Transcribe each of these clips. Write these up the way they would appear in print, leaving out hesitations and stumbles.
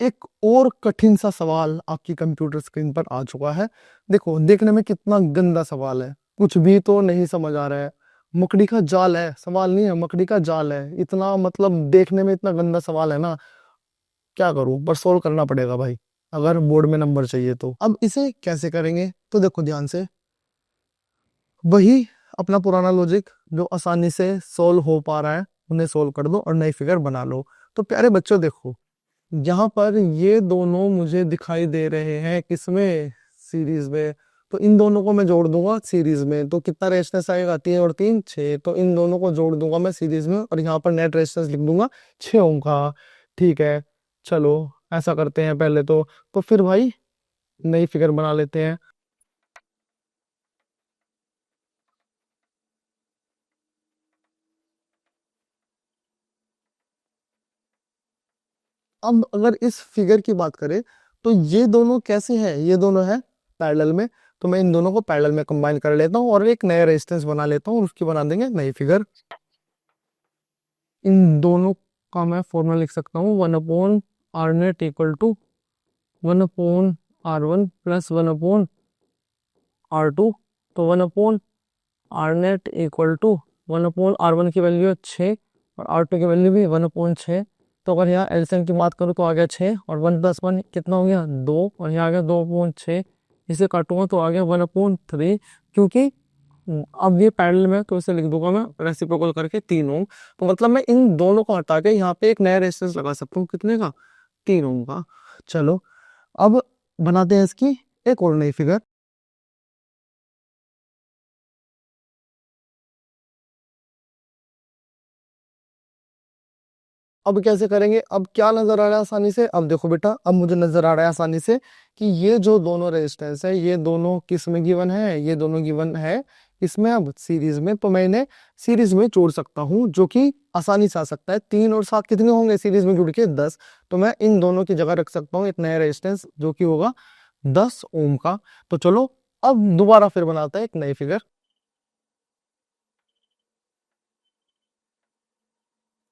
एक और कठिन सा सवाल आपकी कंप्यूटर स्क्रीन पर आ चुका है। देखो, देखने में कितना गंदा सवाल है, कुछ भी तो नहीं समझ आ रहा है। मकड़ी का जाल है, सवाल नहीं है, मकड़ी का जाल है। इतना मतलब देखने में इतना गंदा सवाल है ना, क्या करूं, पर सोल्व करना पड़ेगा भाई, अगर बोर्ड में नंबर चाहिए तो। अब इसे कैसे करेंगे, तो देखो ध्यान से, वही अपना पुराना लॉजिक जो आसानी से सोल्व हो पा रहा है, उन्हें सोल्व कर दो और नई फिगर बना लो। तो प्यारे बच्चों देखो, यहाँ पर ये दोनों मुझे दिखाई दे रहे हैं किसमें, सीरीज में। तो इन दोनों को मैं जोड़ दूंगा सीरीज में, तो कितना रेजिस्टेंस आएगा, 3 और 3 6। तो इन दोनों को जोड़ दूंगा मैं सीरीज में और यहाँ पर नेट रेजिस्टेंस लिख दूंगा 6 ओम का। ठीक है, चलो ऐसा करते हैं पहले तो फिर भाई नई फिगर बना लेते हैं। अब अगर इस फिगर की बात करें तो ये दोनों कैसे हैं, ये दोनों है पैरेलल में। तो मैं इन दोनों को पैरेलल में कंबाइन कर लेता हूँ और एक नया रेजिस्टेंस बना लेता हूँ और उसकी बना देंगे नई फिगर। इन दोनों का मैं फॉर्मूला लिख सकता हूँ, 1/R net equal to 1/R1 plus 1/R2। तो 1/R net equal to 1/R1 की वैल्यू है 6 और R2 की वैल्यू भी 1/6। तो अगर यहाँ एलसीएम की बात करूँ तो आ गया 6 और 1 + 1 कितना हो गया 2 और यहाँ आ गया 2/6। इसे काटूंगा तो आ गया 1/3, क्योंकि अब ये पैरेलल में तो इसे लिख दूंगा मैं रेसिप्रोकल करके 3 ओम। तो मतलब मैं इन दोनों को हटा के यहाँ पे एक नया रेजिस्टेंस लगा सकता हूँ, कितने का, 3 ओम का। चलो अब बनाते हैं इसकी एक और नई फिगर। अब कैसे करेंगे, अब क्या नजर आ रहा है आसानी से, अब देखो बेटा, अब मुझे नजर आ रहा है आसानी से कि ये जो दोनों रेजिस्टेंस है ये दोनों किस में गिवन है, ये दोनों गिवन है इसमें, अब सीरीज में। तो मैं इन्हें सीरीज में जोड़ सकता हूँ, जो कि आसानी से आ सकता है। 3 और 7 कितने होंगे सीरीज में जुड़ के, 10। तो मैं इन दोनों की जगह रख सकता हूँ एक नया रेजिस्टेंस जो कि होगा 10 ओम का। तो चलो अब दोबारा फिर बनाते हैं एक नई फिगर।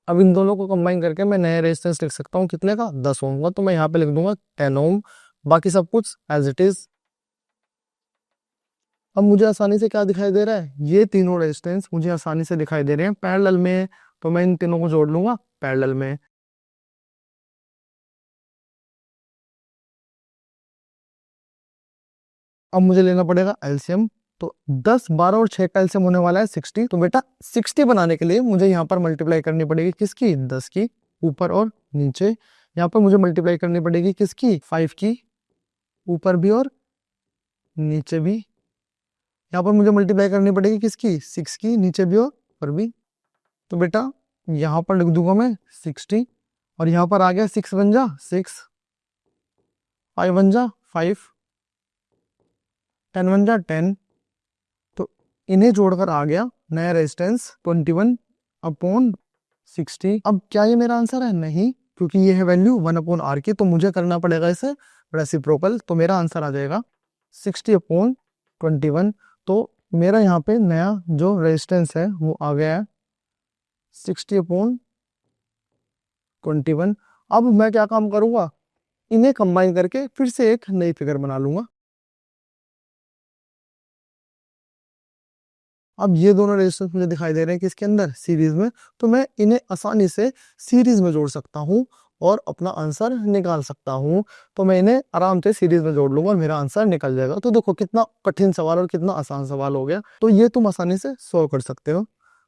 अब इन दोनों को कंबाइन करके मैं नया रेजिस्टेंस लिख सकता हूँ, कितने का, 10 ओम का। तो मैं यहाँ पे लिख दूंगा 10 ओम, बाकी सब कुछ एज इट इज। अब मुझे आसानी से क्या दिखाई दे रहा है, ये तीनों रेजिस्टेंस मुझे आसानी से दिखाई दे रहे हैं पैरेलल में। तो मैं इन तीनों को जोड़ लूंगा पैरेलल में। अब मुझे लेना पड़ेगा एलसीएम। तो 10 12 और 6 का एलसीएम होने वाला है 60। तो बेटा 60 बनाने के लिए मुझे यहाँ पर मल्टीप्लाई करनी पड़ेगी किसकी, 10 की, ऊपर और नीचे। यहाँ पर मुझे मल्टीप्लाई करनी पड़ेगी किसकी, 5 की, ऊपर भी और नीचे भी। यहाँ पर मुझे मल्टीप्लाई करनी पड़ेगी किसकी, 6 की, नीचे भी और ऊपर भी। तो बेटा यहाँ पर लिख दूंगा मैं 60 और यहाँ पर आ गया 6 बन जा 6, 5 बन जा 5, 10 बन जा 10। तो इन्हें जोड़कर आ गया नया रेजिस्टेंस 21/60। अब क्या ये मेरा आंसर है, नहीं, क्योंकि ये है वैल्यू 1/R की। तो मुझे करना पड़ेगा इसे रेसिप्रोकल। तो मेरा आंसर आ जाएगा 60/21। तो मेरा यहाँ पे नया जो रेजिस्टेंस है वो आ गया है 60/21। अब मैं क्या काम करूंगा, इन्हें कंबाइन करके फिर से एक नई फिगर बना लूंगा। अब ये दोनों रेजिस्टेंस मुझे दिखाई दे रहे हैं किसके अंदर, सीरीज में। तो मैं इन्हें आसानी से सीरीज में जोड़ सकता हूँ और अपना आंसर निकाल सकता हूँ। तो मैं इन्हें आराम से सीरीज में जोड़ लूंगा और मेरा आंसर निकल जाएगा। तो देखो कितना कठिन सवाल और कितना आसान सवाल हो गया। तो ये तुम आसानी से सॉल्व कर सकते हो।